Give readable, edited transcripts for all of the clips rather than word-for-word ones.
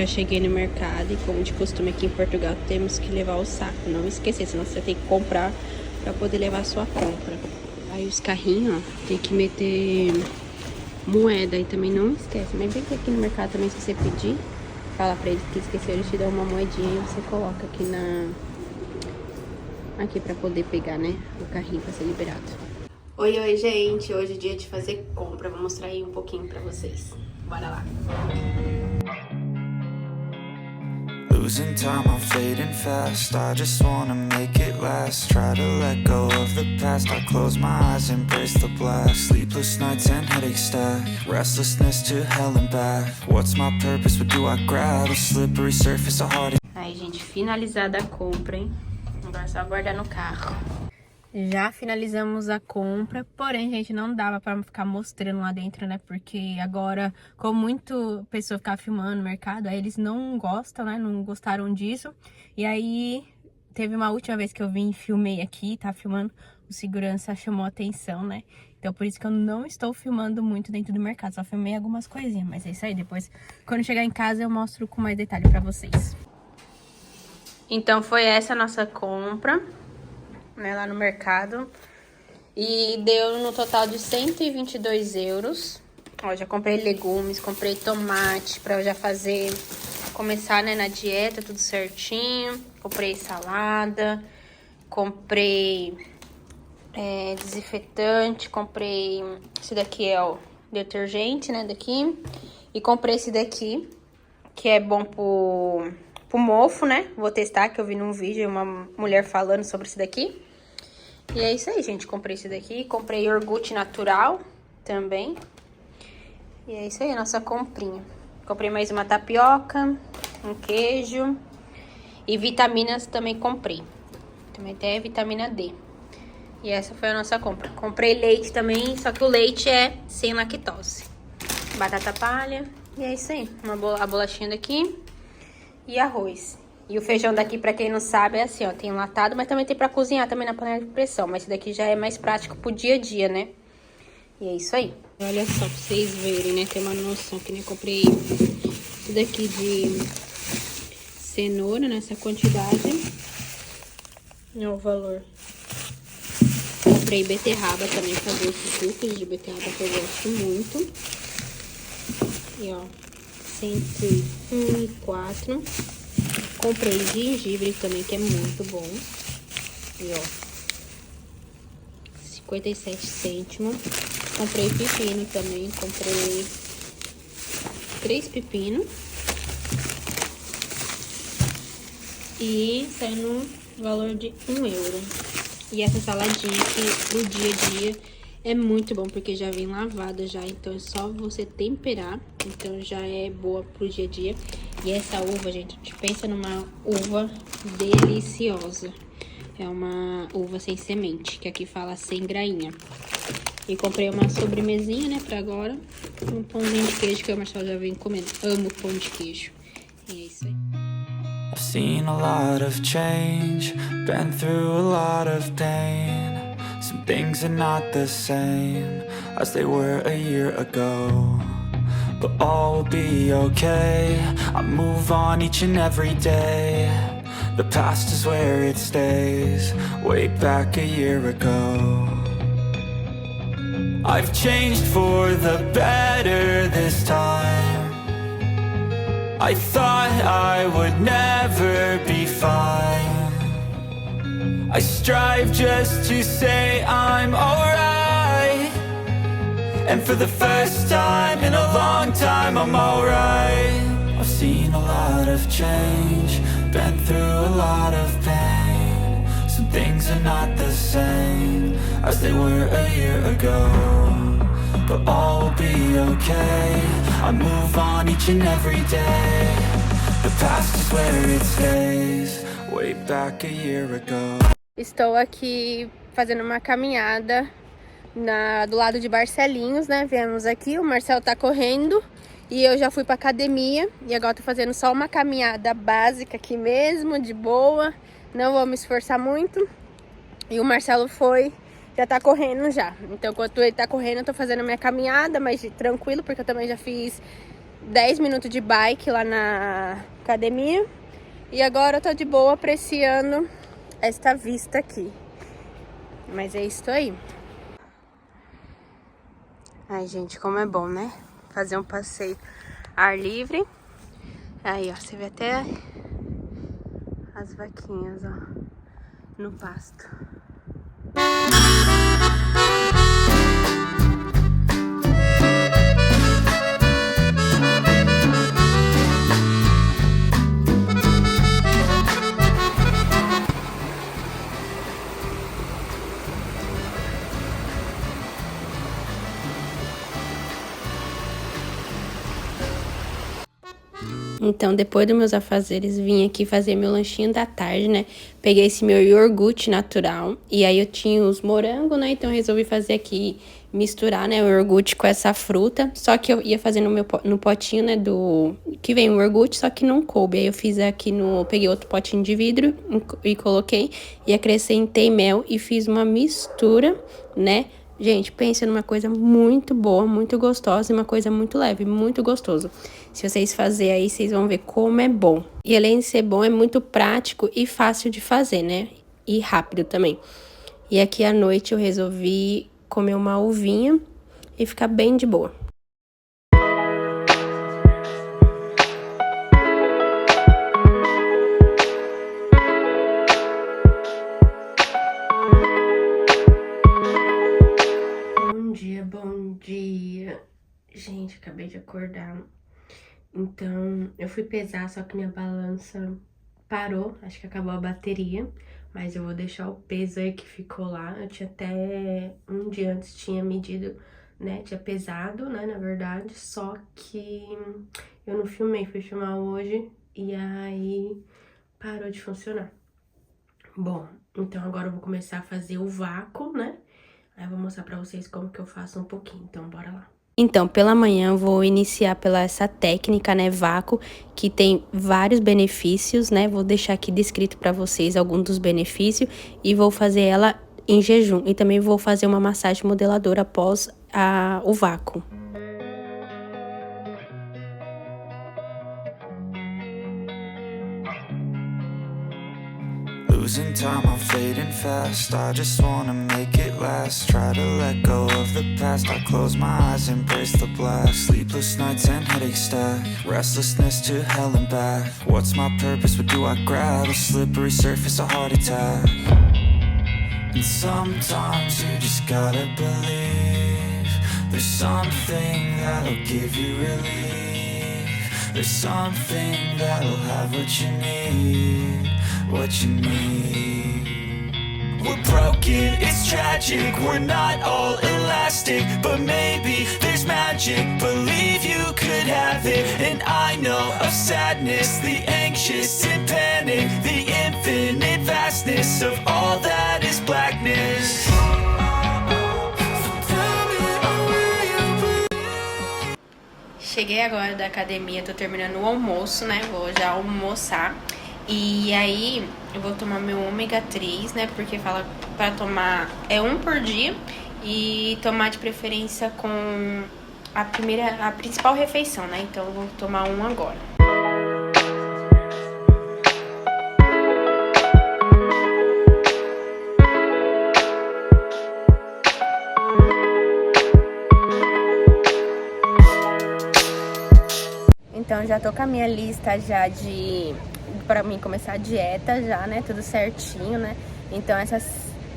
cheguei no mercado e, como de costume aqui em Portugal, temos que levar o saco. Não esquecer, senão você tem que comprar pra poder levar a sua compra. Aí os carrinhos, ó, tem que meter moeda e também não esquece. Mas vem aqui no mercado também, se você pedir, fala pra eles que esqueceu, eles te dão uma moedinha e você coloca aqui aqui pra poder pegar, né, o carrinho pra ser liberado. Oi, gente! Hoje é dia de fazer compra. Vou mostrar aí um pouquinho pra vocês. Bora lá! Losing time, I'm fading fast. I just wanna make it last. Try to let go of the past. I close my eyes, embrace the blast. Sleepless nights and headaches stack. Restlessness to hell and back. What's my purpose? What do I grab? A slippery surface, a heart. Aí, gente, finalizada a compra, hein? Agora é só guardar no carro. Já finalizamos a compra, porém, gente, não dava pra ficar mostrando lá dentro, né? Porque agora, como muito pessoa ficar filmando no mercado, aí eles não gostam, né? Não gostaram disso. E aí, teve uma última vez que eu vim e filmei aqui, tá filmando, o segurança chamou atenção, né? Então, por isso que eu não estou filmando muito dentro do mercado, só filmei algumas coisinhas. Mas é isso aí, depois, quando chegar em casa, eu mostro com mais detalhe pra vocês. Então, foi essa a nossa compra, né, lá no mercado, e deu no total de 122 euros. Ó, já comprei legumes, comprei tomate pra eu já começar, né, na dieta, tudo certinho. Comprei salada, comprei desinfetante, comprei esse daqui é o detergente, né, daqui, e comprei esse daqui, que é bom pro mofo, né, vou testar, que eu vi num vídeo uma mulher falando sobre esse daqui. E é isso aí, gente. Comprei esse daqui. Comprei iogurte natural também. E é isso aí, a nossa comprinha. Comprei mais uma tapioca, um queijo. E vitaminas também comprei. Também tem vitamina D. E essa foi a nossa compra. Comprei leite também, só que o leite é sem lactose. Batata palha. E é isso aí. A bolachinha daqui. E arroz. E o feijão daqui, pra quem não sabe, é assim, ó, tem enlatado, mas também tem pra cozinhar também na panela de pressão. Mas esse daqui já é mais prático pro dia a dia, né? E é isso aí. Olha só, pra vocês verem, né? Ter uma noção, que nem comprei isso daqui de cenoura, nessa quantidade. Olha o valor. Comprei beterraba também, fazer esses sucos de beterraba que eu gosto muito. E, ó, 104. Comprei gengibre também, que é muito bom. E, ó, 57 cêntimos. Comprei pepino também. Comprei 3 pepinos. E saiu no valor de 1 euro. E essa saladinha que pro dia a dia é muito bom, porque já vem lavada já. Então é só você temperar. Então já é boa pro dia a dia. E essa uva, gente, a gente pensa numa uva deliciosa. É uma uva sem semente, que aqui fala sem grainha. E comprei uma sobremesinha, né, pra agora. Um pãozinho de queijo, que o Marcelo já vem comendo. Amo pão de queijo. E é isso aí. I've seen a lot of change, been through a lot of pain. Some things are not the same as they were a year ago. But all will be okay. I move on each and every day. The past is where it stays. Way back a year ago. I've changed for the better this time. I thought I would never be fine. I strive just to say I'm alright. And for the first time in a long time, I'm alright. I've seen a lot of change, been through a lot of pain. Some things are not the same as they were a year ago. But all will be okay. I move on each and every day. The past is where it stays. Way back a year ago. Estou aqui fazendo uma caminhada do lado de Barcelinhos, né? Viemos aqui, o Marcelo tá correndo e eu já fui pra academia. E agora tô fazendo só uma caminhada básica aqui mesmo, de boa. Não vou me esforçar muito. E o Marcelo já tá correndo já. Então, enquanto ele tá correndo, eu tô fazendo a minha caminhada, mas tranquilo, porque eu também já fiz 10 minutos de bike lá na academia. E agora eu tô de boa apreciando esta vista aqui. Mas é isso aí. Ai, gente, como é bom, né? Fazer um passeio ar livre. Aí, ó, você vê até as vaquinhas, ó, no pasto. Então, depois dos meus afazeres, vim aqui fazer meu lanchinho da tarde, né? Peguei esse meu iogurte natural. E aí eu tinha os morangos, né? Então, eu resolvi fazer aqui, misturar, né? O iogurte com essa fruta. Só que eu ia fazer no potinho, né? Que vem o iogurte, só que não coube. Aí eu fiz aqui peguei outro potinho de vidro e coloquei. E acrescentei mel e fiz uma mistura, né? Gente, pensa numa coisa muito boa, muito gostosa e uma coisa muito leve, muito gostoso. Se vocês fazerem aí, vocês vão ver como é bom. E além de ser bom, é muito prático e fácil de fazer, né? E rápido também. E aqui à noite eu resolvi comer uma uvinha e ficar bem de boa. Bom dia. Gente, acabei de acordar. Então, eu fui pesar, só que minha balança parou. Acho que acabou a bateria. Mas eu vou deixar o peso aí que ficou lá. Eu tinha até um dia antes tinha medido, né? Tinha pesado, né? Na verdade. Só que eu não filmei. Fui filmar hoje e aí parou de funcionar. Bom, então agora eu vou começar a fazer o vácuo, né? Aí eu vou mostrar pra vocês como que eu faço um pouquinho, então bora lá. Então, pela manhã eu vou iniciar pela essa técnica, né, vácuo, que tem vários benefícios, né? Vou deixar aqui descrito pra vocês alguns dos benefícios e vou fazer ela em jejum. E também vou fazer uma massagem modeladora após o vácuo. Losing time, I'm fading fast. I just wanna make it last. Try to let go of the past. I close my eyes, embrace the blast. Sleepless nights and headaches stack. Restlessness to hell and back. What's my purpose? What do I grab? A slippery surface, a heart attack. And sometimes you just gotta believe there's something that'll give you relief. There's something that'll have what you need. What you need. We're broken, it's tragic. We're not all elastic, but maybe there's magic. Believe you could have it. And I know of sadness, the anxious and panic, the infinite vastness of all that is blackness. Cheguei agora da academia, tô terminando o almoço, né? Vou já almoçar. E aí, eu vou tomar meu ômega 3, né? Porque fala pra tomar um por dia. E tomar de preferência com a principal refeição, né? Então, eu vou tomar um agora. Então, já tô com a minha lista já pra mim começar a dieta já, né? Tudo certinho, né? Então, essas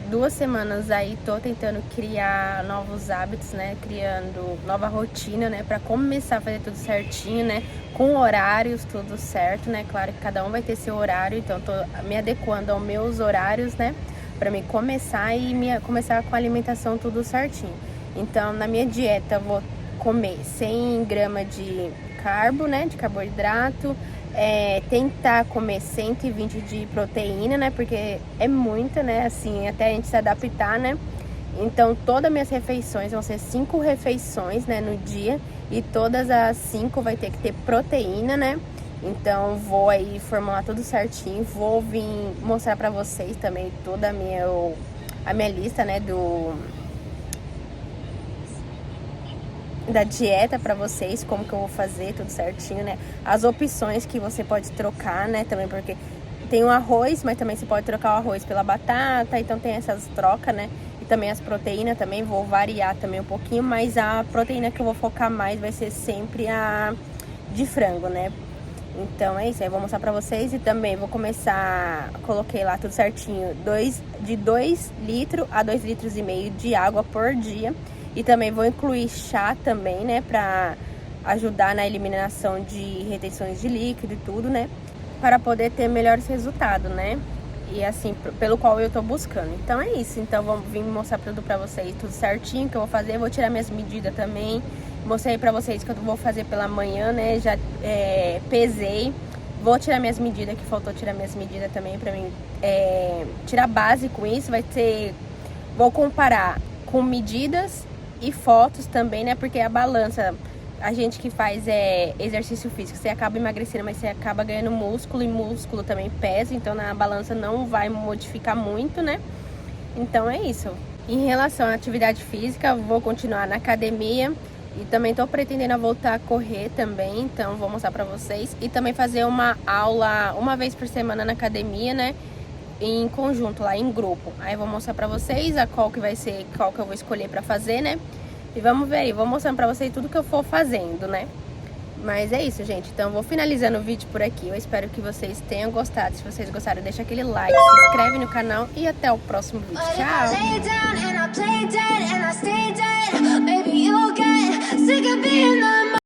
2 semanas aí tô tentando criar novos hábitos, né? Criando nova rotina, né? Pra começar a fazer tudo certinho, né? Com horários, tudo certo, né? Claro que cada um vai ter seu horário, então tô me adequando aos meus horários, né? Pra mim começar começar com a alimentação tudo certinho. Então, na minha dieta, eu vou comer 100 gramas de carbo, né? De carboidrato. Tentar comer 120 de proteína, né? Porque é muita, né? Assim, até a gente se adaptar, né? Então, todas as minhas refeições vão ser 5 refeições, né? No dia. E todas as 5 vai ter que ter proteína, né? Então, vou aí formular tudo certinho. Vou vir mostrar pra vocês também toda a minha lista, né? da dieta pra vocês, como que eu vou fazer, tudo certinho, né? As opções que você pode trocar, né, também, porque tem o arroz, mas também você pode trocar o arroz pela batata, então tem essas trocas, né? E também as proteínas também, vou variar também um pouquinho, mas a proteína que eu vou focar mais vai ser sempre a de frango, né? Então é isso, aí eu vou mostrar pra vocês e também vou começar, coloquei lá tudo certinho, de 2 litros a 2,5 litros de água por dia. E também vou incluir chá também, né, pra ajudar na eliminação de retenções de líquido e tudo, né, para poder ter melhores resultados, né, e assim, pelo qual eu tô buscando. Então é isso, então vou vir mostrar tudo pra vocês, tudo certinho que eu vou fazer, vou tirar minhas medidas também. Mostrei pra vocês que eu vou fazer pela manhã, né, já pesei. Vou tirar minhas medidas, que faltou tirar minhas medidas também pra mim tirar base com isso. Vai ter, vou comparar com medidas e fotos também, né, porque a balança, a gente que faz exercício físico, você acaba emagrecendo, mas você acaba ganhando músculo, e músculo também pesa, então na balança não vai modificar muito, né. Então é isso. Em relação à atividade física, vou continuar na academia. E também tô pretendendo voltar a correr também, então vou mostrar pra vocês. E também fazer uma aula uma vez por semana na academia, né? Em conjunto, lá em grupo. Aí eu vou mostrar pra vocês qual que vai ser, qual que eu vou escolher pra fazer, né? E vamos ver aí, vou mostrando pra vocês tudo que eu for fazendo, né? Mas é isso, gente. Então eu vou finalizando o vídeo por aqui. Eu espero que vocês tenham gostado. Se vocês gostaram, deixa aquele like, se inscreve no canal e até o próximo vídeo. Tchau!